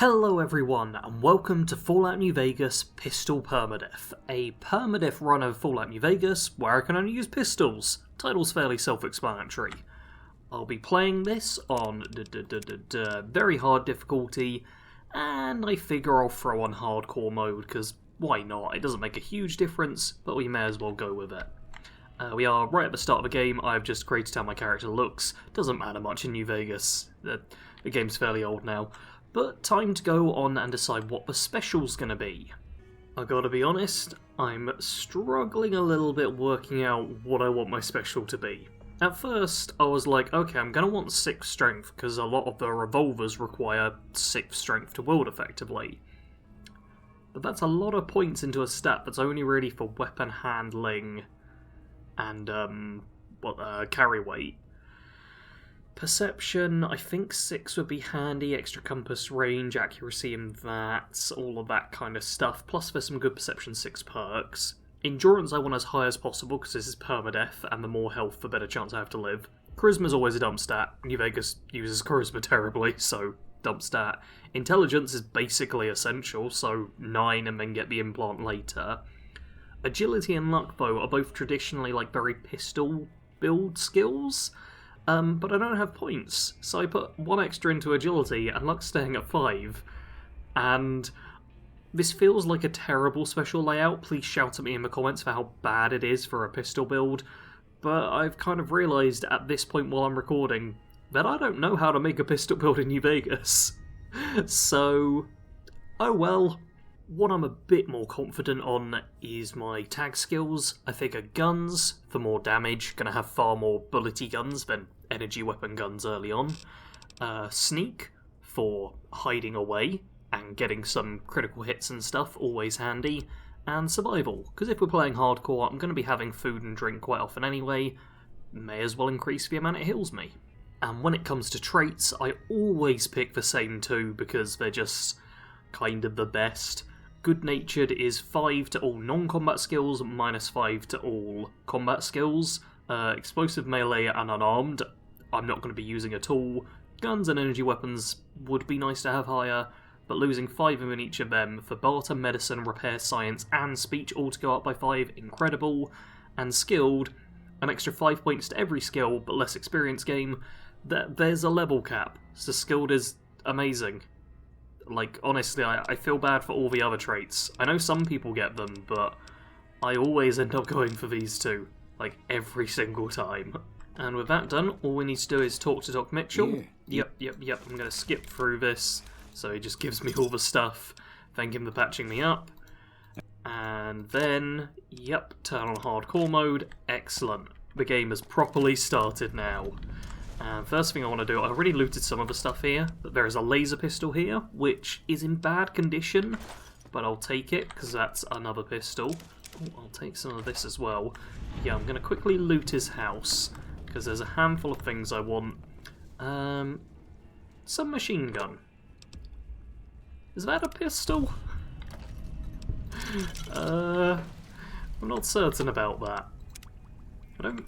Hello everyone, and welcome to Fallout New Vegas Pistol Permadeath, a permadeath run of Fallout New Vegas where I can only use pistols. Title's fairly self-explanatory. I'll be playing this on very hard difficulty, and I figure I'll throw on hardcore mode, because why not? It doesn't make a huge difference, but we may as well go with it. We are right at the start of the game. I've just created how my character looks. Doesn't matter much in New Vegas. The game's fairly old now. But time to go on and decide what the special's gonna be. I gotta be honest, I'm struggling a little bit working out what I want my special to be. At first, I was like, okay, I'm gonna want 6 strength, because a lot of the revolvers require 6 strength to wield effectively. But that's a lot of points into a stat that's only really for weapon handling and, carry weight. Perception, I think 6 would be handy, extra compass range, accuracy in that, all of that kind of stuff, plus there's some good perception 6 perks. Endurance I want as high as possible because this is permadeath, and the more health the better chance I have to live. Charisma's always a dump stat. New Vegas uses charisma terribly, so dump stat. Intelligence is basically essential, so 9 and then get the implant later. Agility and luck, though, are both traditionally very pistol build skills. But I don't have points, so I put 1 extra into agility, and luck's staying at 5. And this feels like a terrible special layout. Please shout at me in the comments for how bad it is for a pistol build. But I've kind of realised at this point while I'm recording that I don't know how to make a pistol build in New Vegas. So, oh well. What I'm a bit more confident on is my tag skills. I figure guns for more damage, gonna have far more bullety guns than energy weapon guns early on. Sneak for hiding away and getting some critical hits and stuff, always handy. And survival, because if we're playing hardcore, I'm gonna be having food and drink quite often anyway. May as well increase the amount it heals me. And when it comes to traits, I always pick the same 2 because they're just kind of the best. Good-natured is 5 to all non-combat skills, minus 5 to all combat skills. Explosive melee and unarmed, I'm not going to be using at all. Guns and energy weapons would be nice to have higher, but losing 5 in each of them for barter, medicine, repair, science, and speech all to go up by 5, incredible. And skilled, an extra 5 points to every skill, but less experience game. There's a level cap, so skilled is amazing. Honestly, I feel bad for all the other traits. I know some people get them, but I always end up going for these 2. Every single time. And with that done, all we need to do is talk to Doc Mitchell. Yep. I'm going to skip through this, so he just gives me all the stuff. Thank him for patching me up. And then, turn on hardcore mode. Excellent. The game has properly started now. And first thing I want to do, I already looted some of the stuff here, but there is a laser pistol here, which is in bad condition, but I'll take it, because that's another pistol. Oh, I'll take some of this as well. Yeah, I'm going to quickly loot his house, because there's a handful of things I want. Some machine gun. Is that a pistol? I'm not certain about that. I don't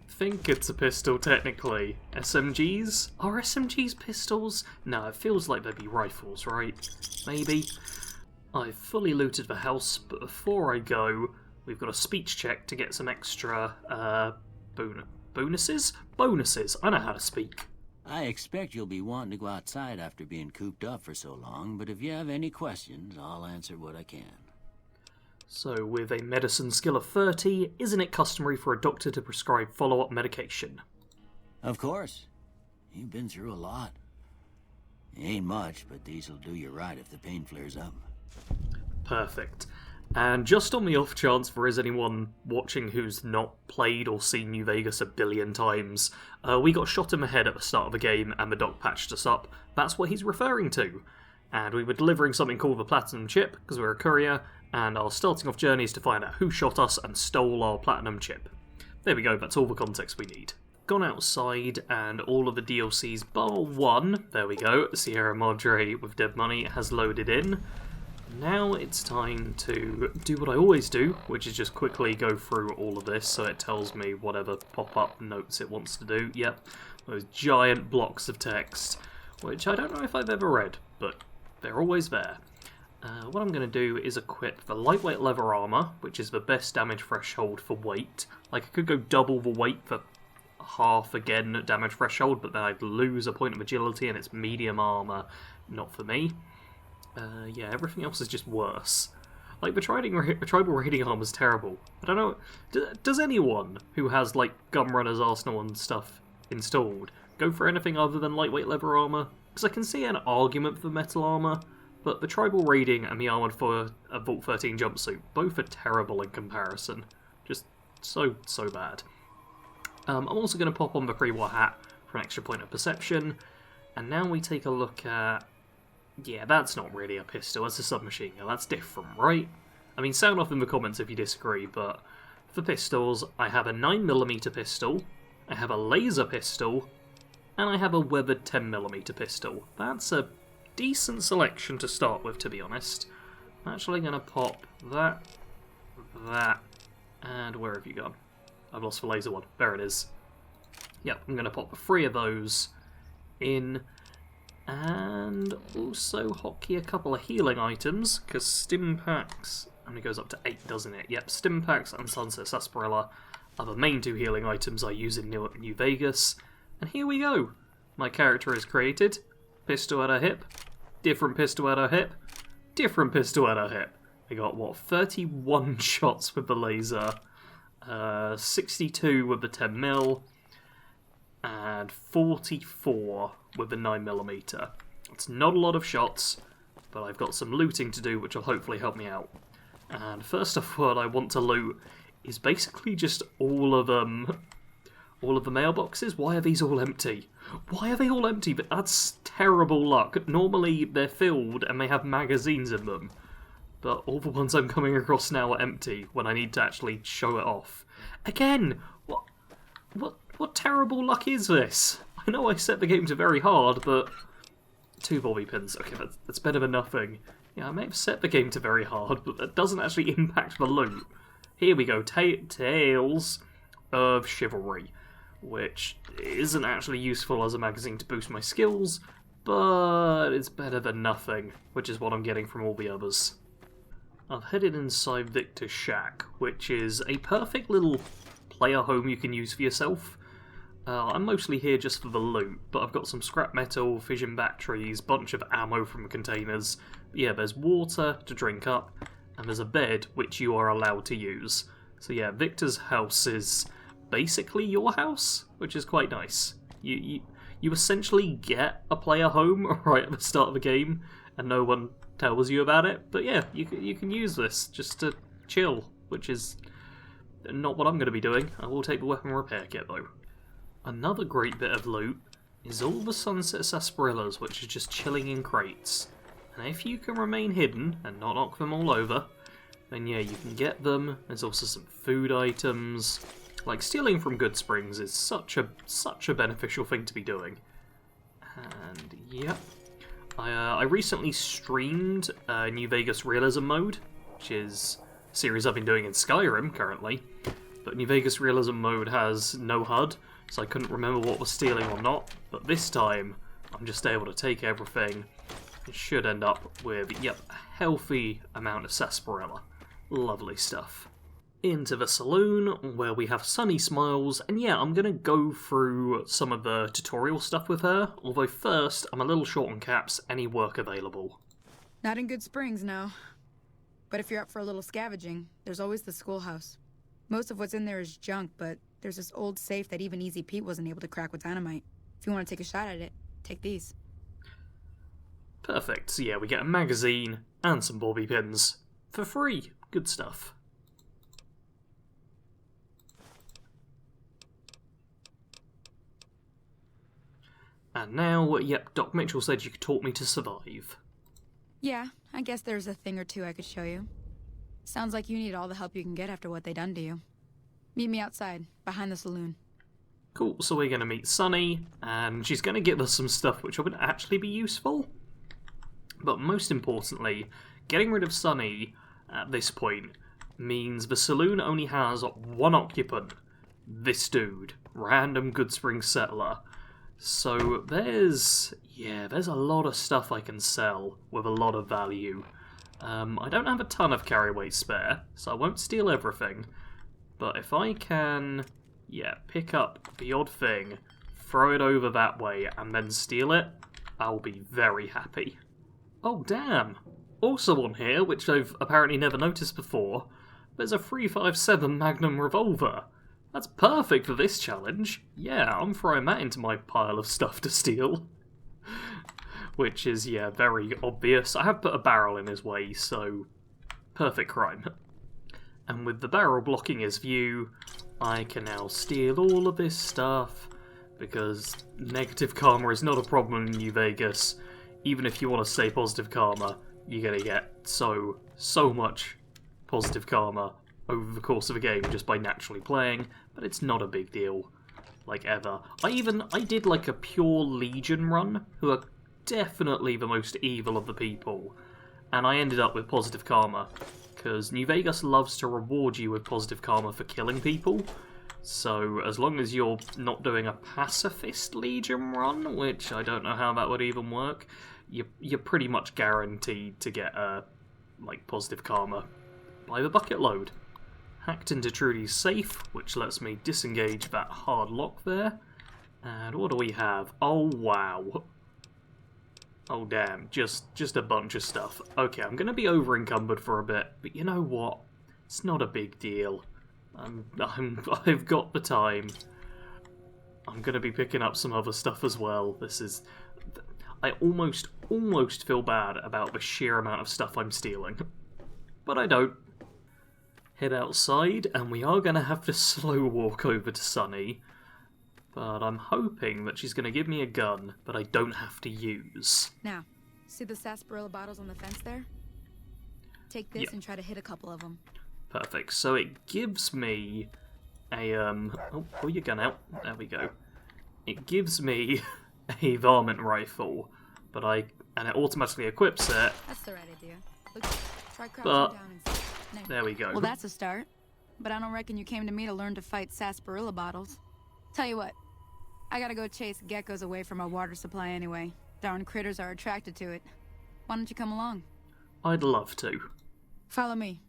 think it's a pistol, technically. SMGs? Are SMGs pistols? No, it feels like they'd be rifles, right? Maybe. I've fully looted the house, but before I go, we've got a speech check to get some extra, bonuses? Bonuses! I know how to speak. I expect you'll be wanting to go outside after being cooped up for so long, but if you have any questions, I'll answer what I can. So, with a medicine skill of 30, isn't it customary for a doctor to prescribe follow-up medication? Of course. You've been through a lot. It ain't much, but these'll do you right if the pain flares up. Perfect. And just on the off chance there is anyone watching who's not played or seen New Vegas a billion times, we got shot in the head at the start of the game and the doc patched us up. That's what he's referring to. And we were delivering something called the Platinum Chip, because we're a courier, and our starting off journey is to find out who shot us and stole our Platinum Chip. There we go, that's all the context we need. Gone outside, and all of the DLCs bar 1, there we go, Sierra Madre with Dead Money has loaded in. Now it's time to do what I always do, which is just quickly go through all of this so it tells me whatever pop-up notes it wants to do. Yep, those giant blocks of text, which I don't know if I've ever read, but They're always there. What I'm going to do is equip the lightweight leather armor, which is the best damage threshold for weight. Like, I could go double the weight for half again damage threshold, but then I'd lose a point of agility and it's medium armor. Not for me. Yeah, everything else is just worse. Like, the tribal raiding armor's terrible. I don't know, does anyone who has, like, Gunrunner's Arsenal and stuff installed go for anything other than lightweight leather armor? Because I can see an argument for metal armor, but the tribal raiding and the armored for a Vault 13 jumpsuit, both are terrible in comparison. Just so bad. I'm also going to pop on the pre-war hat for an extra point of perception, and now we take a look at... Yeah, that's not really a pistol, that's a submachine gun, that's different, right? I mean, sound off in the comments if you disagree, but for pistols, I have a 9mm pistol, I have a laser pistol, and I have a weathered 10mm pistol. That's a decent selection to start with, to be honest. I'm actually going to pop that, and where have you gone? I've lost the laser one. There it is. Yep, I'm going to pop the 3 of those in, and also hotkey a couple of healing items, because stim packs only goes up to 8, doesn't it? Yep, stim packs and Sunset Sarsaparilla are the main 2 healing items I use in New Vegas. And here we go. My character is created. Pistol at her hip. Different pistol at her hip. Different pistol at her hip. I got, what, 31 shots with the laser. 62 with the 10mm. And 44 with the 9mm. It's not a lot of shots, but I've got some looting to do which will hopefully help me out. And first off, what I want to loot is basically just all of the mailboxes. Why are these all empty? Why are they all empty? But that's terrible luck. Normally they're filled and they have magazines in them. But all the ones I'm coming across now are empty when I need to actually show it off. Again! What terrible luck is this? I know I set the game to very hard, but... 2 bobby pins. Okay, that's better than nothing. Yeah, I may have set the game to very hard, but that doesn't actually impact the loot. Here we go. Tales of Chivalry, which isn't actually useful as a magazine to boost my skills, but it's better than nothing, which is what I'm getting from all the others. I've headed inside Victor's shack, which is a perfect little player home you can use for yourself. I'm mostly here just for the loot, but I've got some scrap metal, fission batteries, bunch of ammo from containers. Yeah, there's water to drink up, and there's a bed which you are allowed to use. So yeah, Victor's house is basically your house, which is quite nice. You essentially get a player home right at the start of the game, and no one tells you about it. But yeah, you can use this just to chill, which is not what I'm going to be doing. I will take the weapon repair kit though. Another great bit of loot is all the Sunset Sarsaparillas, which are just chilling in crates. And if you can remain hidden and not knock them all over, then yeah, you can get them. There's also some food items. Like, stealing from Good Springs is such a beneficial thing to be doing. And yep. I recently streamed New Vegas Realism mode, which is a series I've been doing in Skyrim currently. But New Vegas Realism mode has no HUD, so I couldn't remember what was stealing or not. But this time, I'm just able to take everything. It should end up with, yep, a healthy amount of sarsaparilla. Lovely stuff. Into the saloon, where we have Sunny Smiles, and yeah, I'm going to go through some of the tutorial stuff with her, although first, I'm a little short on caps. Any work available? Not in Good Springs, no. But if you're up for a little scavenging, there's always the schoolhouse. Most of what's in there is junk, but there's this old safe that even Easy Pete wasn't able to crack with dynamite. If you want to take a shot at it, take these. Perfect, so yeah, we get a magazine and some bobby pins for free. Good stuff. And now, yep, Doc Mitchell said you could taught me to survive. Yeah, I guess there's a thing or two I could show you. Sounds like you need all the help you can get after what they done to you. Meet me outside, behind the saloon. Cool, so we're going to meet Sunny, and she's going to give us some stuff which will actually be useful. But most importantly, getting rid of Sunny at this point means the saloon only has one occupant. This dude, random Good Springs settler. So there's a lot of stuff I can sell with a lot of value. I don't have a ton of carry weight spare, so I won't steal everything. But if I can, pick up the odd thing, throw it over that way, and then steal it, I'll be very happy. Oh damn! Also on here, which I've apparently never noticed before, there's a 357 Magnum revolver. That's perfect for this challenge. Yeah, I'm throwing that into my pile of stuff to steal. Which is, very obvious. I have put a barrel in his way, so perfect crime. And with the barrel blocking his view, I can now steal all of this stuff, because negative karma is not a problem in New Vegas. Even if you want to say positive karma, you're going to get so much positive karma over the course of a game just by naturally playing, but it's not a big deal, like ever. I did like a pure Legion run, who are definitely the most evil of the people, and I ended up with positive karma, because New Vegas loves to reward you with positive karma for killing people, so as long as you're not doing a pacifist Legion run, which I don't know how that would even work, you're pretty much guaranteed to get positive karma by the bucket load. Hacked into Trudy's safe, which lets me disengage that hard lock there. And what do we have? Oh wow. Oh damn, just a bunch of stuff. Okay, I'm going to be over encumbered for a bit, but you know what? It's not a big deal. I've got the time. I'm going to be picking up some other stuff as well. I almost feel bad about the sheer amount of stuff I'm stealing. But I don't. Head outside, and we are going to have to slow walk over to Sunny. But I'm hoping that she's going to give me a gun that I don't have to use. Now, see the sarsaparilla bottles on the fence there? Take this and try to hit a couple of them. Perfect. So it gives me a, pull your gun out. There we go. It gives me a varmint rifle, and it automatically equips it. That's the right idea. Look, try crouching down and... There we go. Well, that's a start. But I don't reckon you came to me to learn to fight sarsaparilla bottles. Tell you what, I gotta go chase geckos away from our water supply anyway. Darn critters are attracted to it. Why don't you come along? I'd love to. Follow me.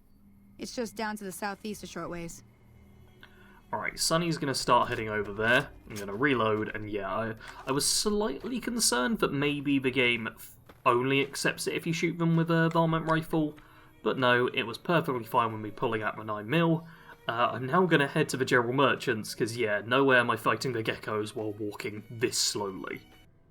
It's just down to the southeast a short ways. Alright, Sunny's going to start heading over there. I'm going to reload, and I was slightly concerned that maybe the game only accepts it if you shoot them with a varmint rifle. But no, it was perfectly fine with me pulling out my 9mm. I'm now going to head to the General Merchants, because nowhere am I fighting the geckos while walking this slowly.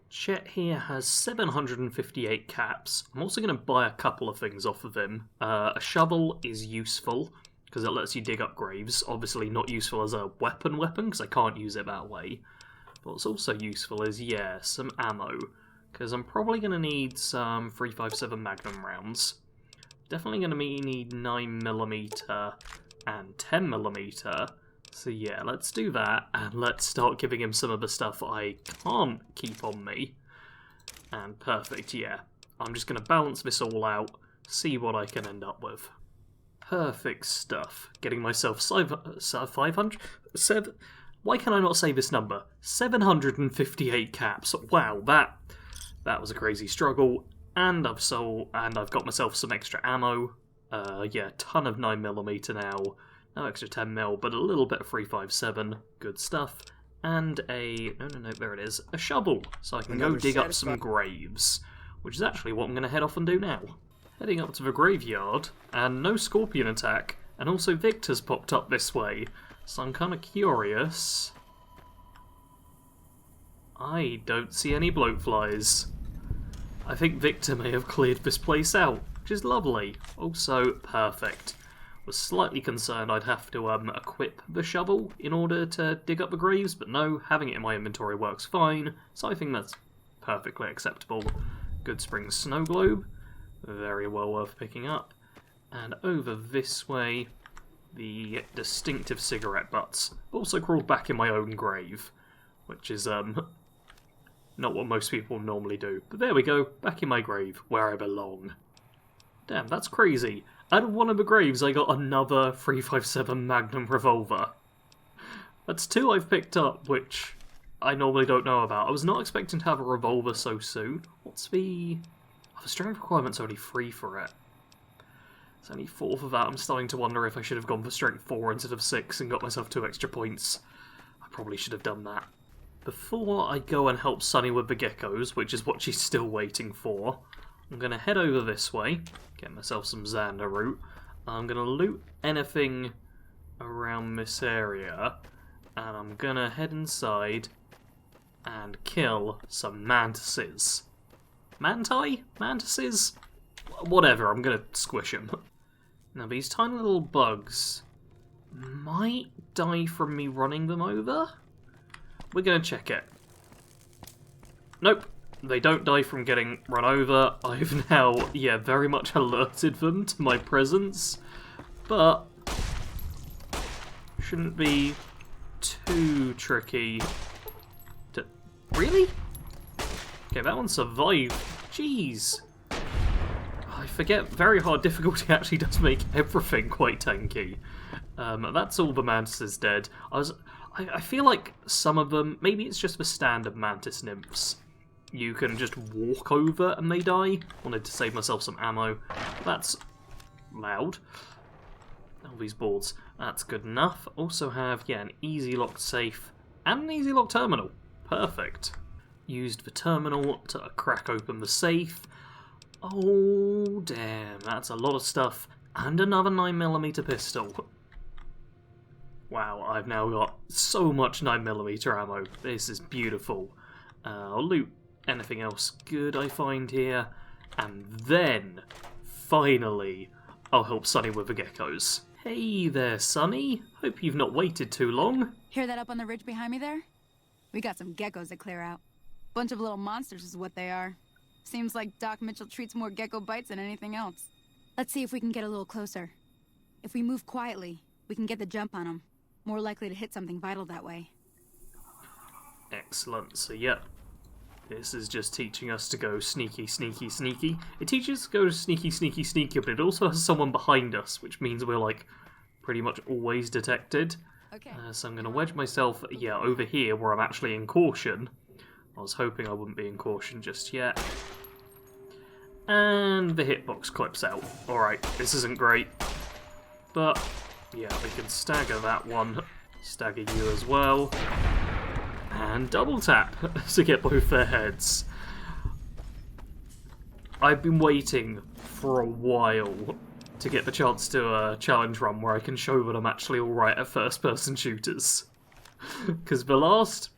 Chet here has 758 caps. I'm also going to buy a couple of things off of him. A shovel is useful, because it lets you dig up graves. Obviously not useful as a weapon, because I can't use it that way. But what's also useful is, some ammo, because I'm probably going to need some 357 Magnum rounds. Definitely going to need 9mm and 10mm. So let's do that, and let's start giving him some of the stuff I can't keep on me. And perfect, I'm just going to balance this all out, see what I can end up with. Perfect stuff. Getting myself 500... Why can I not say this number? 758 caps. Wow, that was a crazy struggle. And I've got myself some extra ammo. Ton of 9mm now. No extra 10mm, but a little bit of 357. Good stuff. And there it is. A shovel, so I can go dig up some graves. Which is actually what I'm going to head off and do now. Heading up to the graveyard, and no scorpion attack. And also Victor's popped up this way. So I'm kind of curious. I don't see any bloatflies. I think Victor may have cleared this place out, which is lovely. Also, perfect. Was slightly concerned I'd have to equip the shovel in order to dig up the graves, but no, having it in my inventory works fine, so I think that's perfectly acceptable. Good spring snow globe, very well worth picking up. And over this way, the distinctive cigarette butts. Also crawled back in my own grave, which is not what most people normally do. But there we go, back in my grave, where I belong. Damn, that's crazy. Out of one of the graves I got another 357 Magnum revolver. That's two I've picked up, which I normally don't know about. I was not expecting to have a revolver so soon. What's the... Oh, the strength requirement's only 3 for it. It's only 4 for that. I'm starting to wonder if I should have gone for strength 4 instead of 6 and got myself 2 extra points. I probably should have done that. Before I go and help Sunny with the geckos, which is what she's still waiting for, I'm going to head over this way, get myself some Xander root. I'm going to loot anything around this area, and I'm going to head inside and kill some mantises. Manti? Mantises? Whatever, I'm going to squish them. Now, these tiny little bugs might die from me running them over. We're going to check it. Nope. They don't die from getting run over. I've now, very much alerted them to my presence. But shouldn't be too tricky to... Really? Okay, that one survived. Jeez. I forget, very hard difficulty actually does make everything quite tanky. That's all the mantises dead. I feel like some of them, maybe it's just the standard mantis nymphs. You can just walk over and they die. Wanted to save myself some ammo. That's loud. All these boards. That's good enough. Also have, an easy lock safe and an easy lock terminal. Perfect. Used the terminal to crack open the safe. Oh, damn. That's a lot of stuff. And another 9mm pistol. Wow, I've now got so much 9mm ammo. This is beautiful. I'll loot anything else good I find here. And then, finally, I'll help Sunny with the geckos. Hey there, Sunny. Hope you've not waited too long. Hear that up on the ridge behind me there? We got some geckos to clear out. Bunch of little monsters is what they are. Seems like Doc Mitchell treats more gecko bites than anything else. Let's see if we can get a little closer. If we move quietly, we can get the jump on them. More likely to hit something vital that way. Excellent. So, this is just teaching us to go sneaky, sneaky, sneaky. It teaches us to go sneaky, sneaky, sneaky, but it also has someone behind us, which means we're, pretty much always detected. Okay. So I'm going to wedge myself, over here where I'm actually in caution. I was hoping I wouldn't be in caution just yet. And the hitbox clips out. Alright, this isn't great. But, we can stagger that one. Stagger you as well. And double tap to get both their heads. I've been waiting for a while to get the chance to a challenge run where I can show that I'm actually alright at first-person shooters. Because the last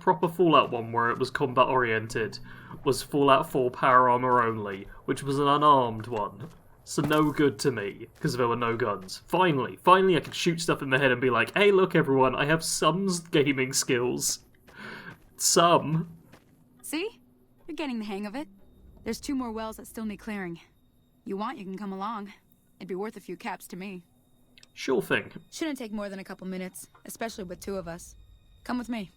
proper Fallout one where it was combat-oriented was Fallout 4 Power Armor Only, which was an unarmed one. So no good to me, because there were no guns. Finally I could shoot stuff in the head and be like, hey look everyone, I have some gaming skills. Some. See? You're getting the hang of it. There's 2 more wells that still need clearing. You want, you can come along. It'd be worth a few caps to me. Sure thing. Shouldn't take more than a couple minutes, especially with 2 of us. Come with me.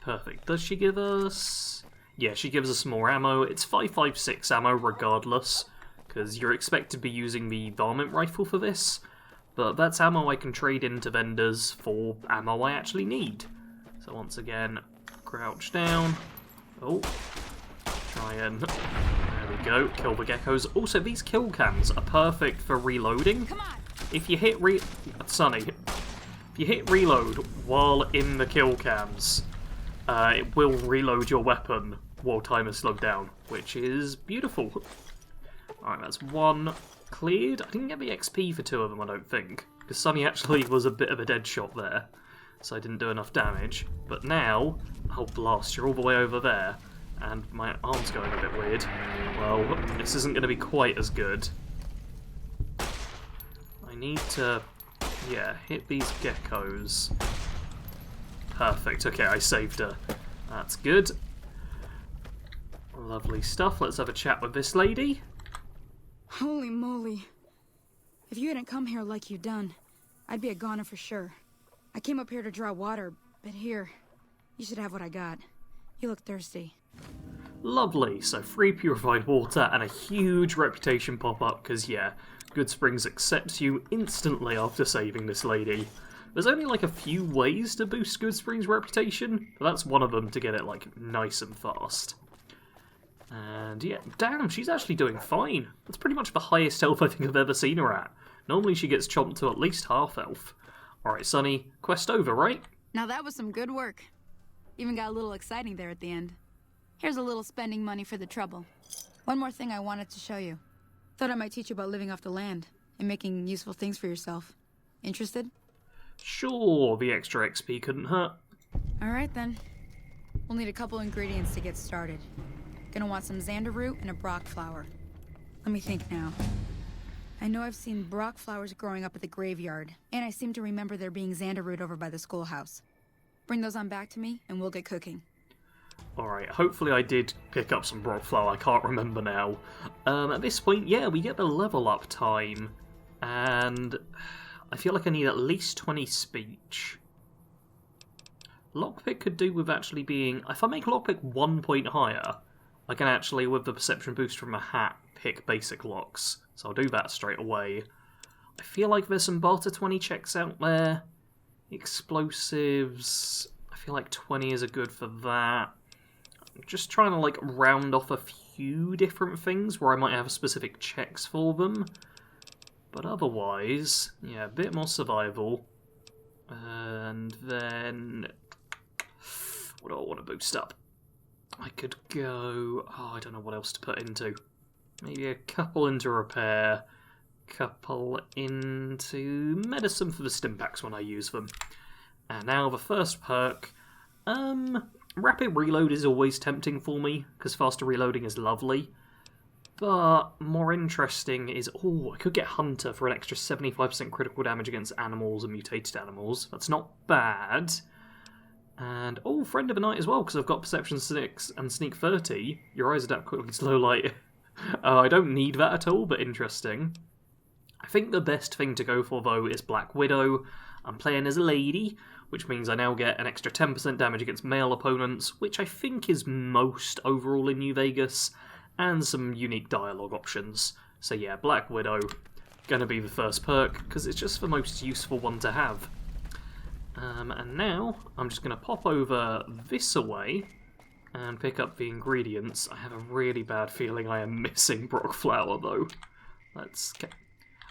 Perfect. Does she give us... Yeah, she gives us more ammo. It's 5.56 ammo regardless, because you're expected to be using the varmint rifle for this, but that's ammo I can trade into vendors for ammo I actually need. So once again, crouch down. Oh, try and... There we go, kill the geckos. Also, these kill cams are perfect for reloading. Come on! If you hit Sunny, if you hit reload while in the kill cams, it will reload your weapon while time is slowed down, which is beautiful. Alright, that's 1 cleared. I didn't get the XP for 2 of them, I don't think, because Sunny actually was a bit of a dead shot there, so I didn't do enough damage. But now, oh blast, you're all the way over there, and my arm's going a bit weird. Well, this isn't going to be quite as good. I need to, hit these geckos. Perfect, okay, I saved her. That's good. Lovely stuff. Let's have a chat with this lady. Holy moly. If you hadn't come here like you done, I'd be a goner for sure. I came up here to draw water, but here, you should have what I got. You look thirsty. Lovely. So free purified water and a huge reputation pop up because, Good Springs accepts you instantly after saving this lady. There's only like a few ways to boost Goodsprings' reputation, but that's one of them to get it like nice and fast. And yeah, damn, she's actually doing fine. That's pretty much the highest health I think I've ever seen her at. Normally she gets chomped to at least half health. Alright, Sonny, quest over, right? Now that was some good work. Even got a little exciting there at the end. Here's a little spending money for the trouble. One more thing I wanted to show you. Thought I might teach you about living off the land and making useful things for yourself. Interested? Sure, the extra XP couldn't hurt. Alright then. We'll need a couple ingredients to get started. Gonna want some xander root and a brock flower. Let me think now. I know I've seen brock flowers growing up at the graveyard, and I seem to remember there being xander root over by the schoolhouse. Bring those on back to me, and we'll get cooking. Alright, hopefully I did pick up some brock flower, I can't remember now. At this point, yeah, we get the level up time, and I feel like I need at least 20 speech. Lockpick could do with actually being... If I make Lockpick 1 point higher, I can actually, with the perception boost from a hat, pick basic locks. So I'll do that straight away. I feel like there's some barter 20 checks out there. Explosives... I feel like 20 is a good for that. I'm just trying to like round off a few different things where I might have specific checks for them. But otherwise, yeah, a bit more survival. And then... what do I want to boost up? I could go... oh, I don't know what else to put into. Maybe a couple into repair. Couple into medicine for the stimpaks when I use them. And now the first perk. Rapid reload is always tempting for me, because faster reloading is lovely. But more interesting is, oh, I could get Hunter for an extra 75% critical damage against animals and mutated animals. That's not bad. And, oh, Friend of the Night as well, because I've got Perception 6 and Sneak 30. Your eyes adapt quickly to low light. I don't need that at all, but interesting. I think the best thing to go for, though, is Black Widow. I'm playing as a lady, which means I now get an extra 10% damage against male opponents, which I think is most overall in New Vegas, and some unique dialogue options. So yeah, Black Widow, gonna be the first perk, because it's just the most useful one to have. And now, I'm just gonna pop over this away, and pick up the ingredients. I have a really bad feeling I am missing Brock Flower, though. Let's get...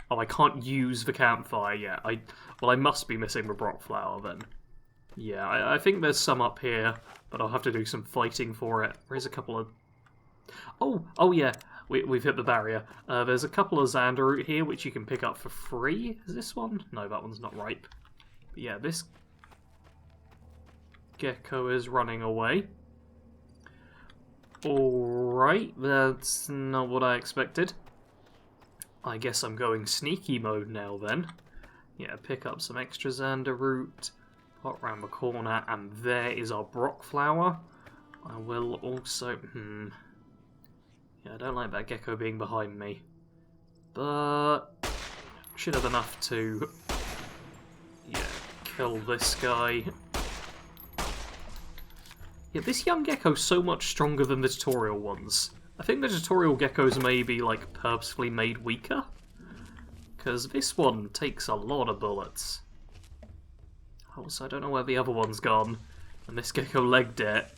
oh, I can't use the campfire yet. Well, I must be missing the Brock Flower, then. Yeah, I think there's some up here, but I'll have to do some fighting for it. There's a couple of... oh yeah, we've hit the barrier. There's a couple of xander root here, which you can pick up for free. Is this one? No, that one's not ripe. But yeah, this gecko is running away. Alright, that's not what I expected. I guess I'm going sneaky mode now then. Yeah, pick up some extra xander root, pop round the corner, and there is our Brock Flower. I will also... yeah, I don't like that gecko being behind me. But... should have enough to... yeah, kill this guy. Yeah, this young gecko's so much stronger than the tutorial ones. I think the tutorial geckos may be, like, purposefully made weaker. Because this one takes a lot of bullets. Also, I don't know where the other one's gone. And this gecko legged it.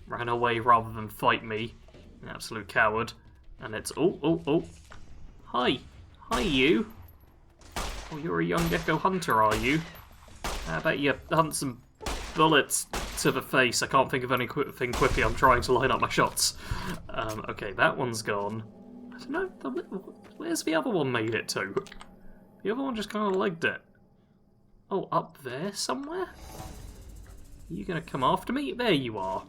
Ran away rather than fight me. An absolute coward. And it's... oh. Hi. Hi, you. Oh, you're a young gecko hunter, are you? How about you hunt some bullets to the face? I can't think of anything quickly. I'm trying to line up my shots. Okay, that one's gone. I don't know. Where's the other one made it to? The other one just kind of legged it. Oh, up there somewhere? Are you going to come after me? There you are.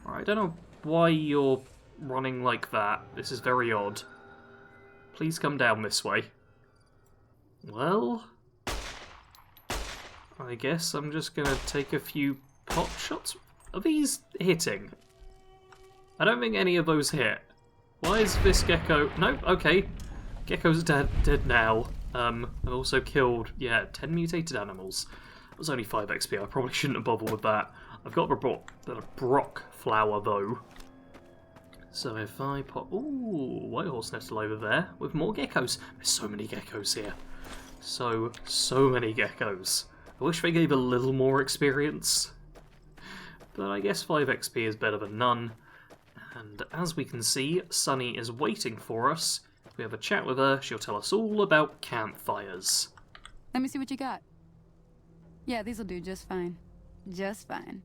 Alright, I don't know why you're running like that. This is very odd. Please come down this way. Well... I guess I'm just going to take a few pot shots. Are these hitting? I don't think any of those hit. Why is this gecko... no, okay. Gecko's dead now. I've also killed, 10 mutated animals. It was only 5 XP, I probably shouldn't have bothered with that. I've got the Brock Flower, though. So if I pop... ooh, White Horse Nestle over there with more geckos. There's so many geckos here. So many geckos. I wish they gave a little more experience. But I guess 5 XP is better than none. And as we can see, Sunny is waiting for us. If we have a chat with her, she'll tell us all about campfires. Let me see what you got. Yeah, these'll do just fine. Just fine.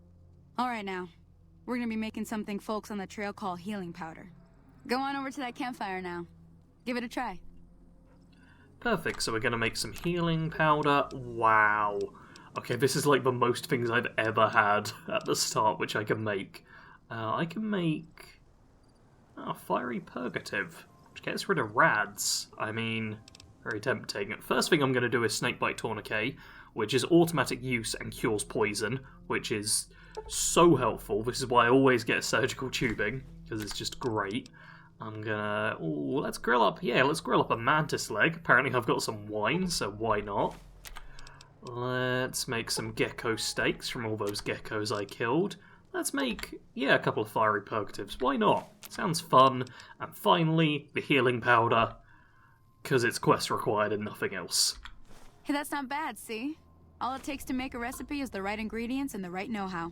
Alright now. We're gonna be making something folks on the trail call healing powder. Go on over to that campfire now. Give it a try. Perfect, so we're going to make some healing powder. Wow. Okay, this is like the most things I've ever had at the start, which I can make. I can make fiery purgative, which gets rid of rads. I mean, very tempting. First thing I'm going to do is snakebite tourniquet, which is automatic use and cures poison, which is so helpful. This is why I always get surgical tubing, because it's just great. I'm gonna... Ooh, let's grill up a mantis leg. Apparently I've got some wine, so why not? Let's make some gecko steaks from all those geckos I killed. Let's make, a couple of fiery purgatives. Why not? Sounds fun. And finally, the healing powder, because it's quest required and nothing else. Hey, that's not bad, see? All it takes to make a recipe is the right ingredients and the right know-how.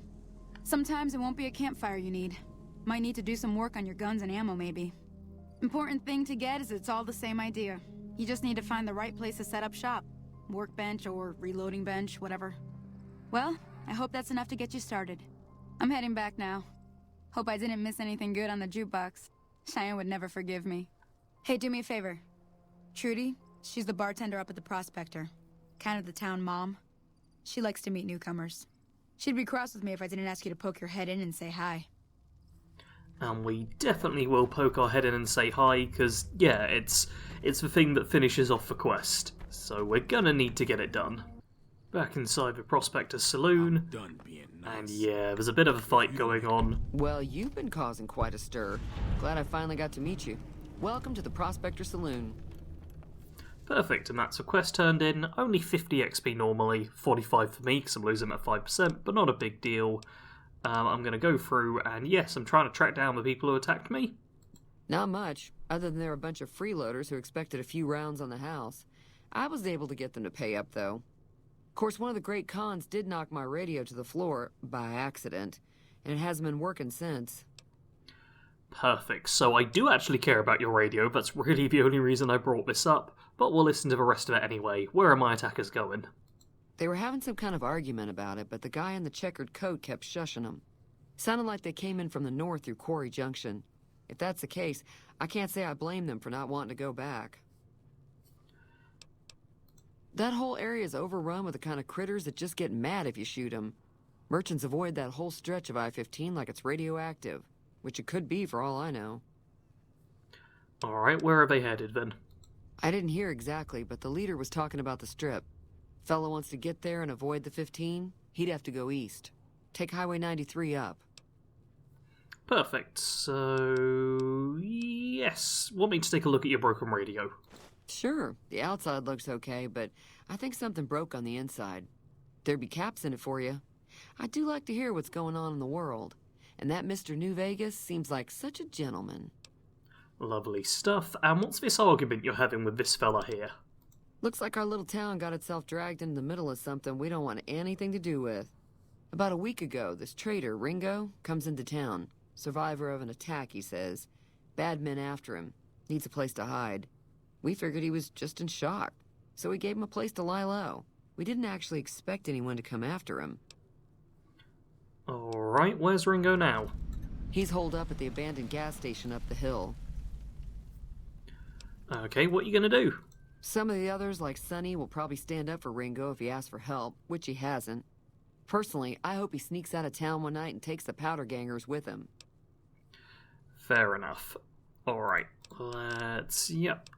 Sometimes it won't be a campfire you need. Might need to do some work on your guns and ammo, maybe. Important thing to get is it's all the same idea. You just need to find the right place to set up shop. Workbench or reloading bench, whatever. Well, I hope that's enough to get you started. I'm heading back now. Hope I didn't miss anything good on the jukebox. Cheyenne would never forgive me. Hey, do me a favor. Trudy, she's the bartender up at the Prospector. Kind of the town mom. She likes to meet newcomers. She'd be cross with me if I didn't ask you to poke your head in and say hi. And we definitely will poke our head in and say hi, because, it's the thing that finishes off the quest. So we're gonna need to get it done. Back inside the Prospector's saloon. Done being nice. And there's a bit of a fight going on. Well, you've been causing quite a stir. Glad I finally got to meet you. Welcome to the Prospector Saloon. Perfect, and that's a quest turned in. Only 50 XP normally, 45 for me, because I'm losing at 5%, but not a big deal. I'm going to go through, and yes, I'm trying to track down the people who attacked me. Not much, other than they're a bunch of freeloaders who expected a few rounds on the house. I was able to get them to pay up, though. Of course, one of the great cons did knock my radio to the floor, by accident, and it hasn't been working since. Perfect, so I do actually care about your radio, that's really the only reason I brought this up, but we'll listen to the rest of it anyway. Where are my attackers going? They were having some kind of argument about it, but the guy in the checkered coat kept shushing them. Sounded like they came in from the north through Quarry Junction. If that's the case, I can't say I blame them for not wanting to go back. That whole area is overrun with the kind of critters that just get mad if you shoot them. Merchants avoid that whole stretch of I-15 like it's radioactive, which it could be for all I know. Alright, where are they headed then? I didn't hear exactly, but the leader was talking about the strip. Fella wants to get there and avoid the 15, he'd have to go east. Take Highway 93 up. Perfect, so... yes, want me to take a look at your broken radio? Sure, the outside looks okay, but I think something broke on the inside. There'd be caps in it for you. I do like to hear what's going on in the world. And that Mr. New Vegas seems like such a gentleman. Lovely stuff, and what's this argument you're having with this fella here? Looks like our little town got itself dragged into the middle of something we don't want anything to do with. About a week ago, this trader, Ringo, comes into town. Survivor of an attack, he says. Bad men after him. Needs a place to hide. We figured he was just in shock, so we gave him a place to lie low. We didn't actually expect anyone to come after him. Alright, where's Ringo now? He's holed up at the abandoned gas station up the hill. Okay, what are you gonna do? Some of the others, like Sonny, will probably stand up for Ringo if he asks for help, which he hasn't. Personally, I hope he sneaks out of town one night and takes the powder gangers with him. Fair enough. Alright, let's,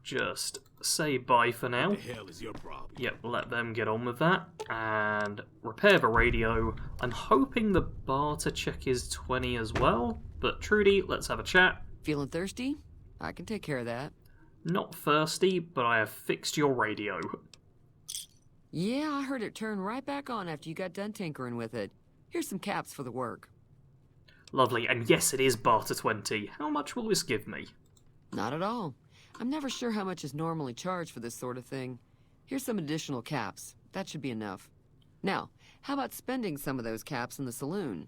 just say bye for now. What the hell is your problem? Let them get on with that. And repair the radio. I'm hoping the barter check is 20 as well. But Trudy, let's have a chat. Feeling thirsty? I can take care of that. Not thirsty, but I have fixed your radio. Yeah, I heard it turn right back on after you got done tinkering with it. Here's some caps for the work. Lovely, and yes, it is barter 20. How much will this give me? Not at all. I'm never sure how much is normally charged for this sort of thing. Here's some additional caps. That should be enough. Now, how about spending some of those caps in the saloon?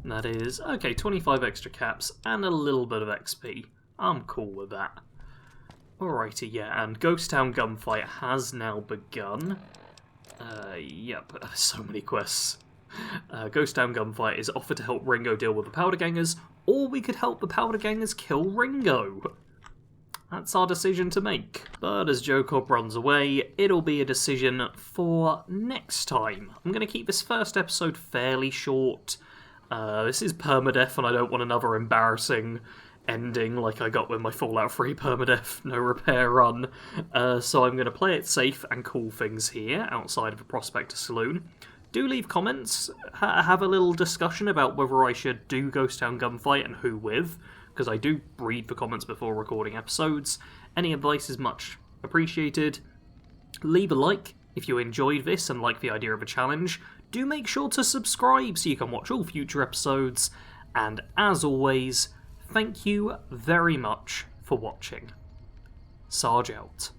That is, okay, 25 extra caps and a little bit of XP. I'm cool with that. Alrighty, yeah, and Ghost Town Gunfight has now begun. Yep, so many quests. Ghost Town Gunfight is offered to help Ringo deal with the Powder Gangers, or we could help the Powder Gangers kill Ringo. That's our decision to make. But as Joe Cobb runs away, it'll be a decision for next time. I'm going to keep this first episode fairly short. This is Permadeath, and I don't want another embarrassing ending like I got with my Fallout 3 Permadeath no repair run. So I'm going to play it safe and cool things here outside of the Prospector Saloon. Do leave comments, have a little discussion about whether I should do Ghost Town Gunfight and who with, because I do read the comments before recording episodes. Any advice is much appreciated. Leave a like if you enjoyed this and like the idea of a challenge. Do make sure to subscribe so you can watch all future episodes. And as always, thank you very much for watching. Sarge out.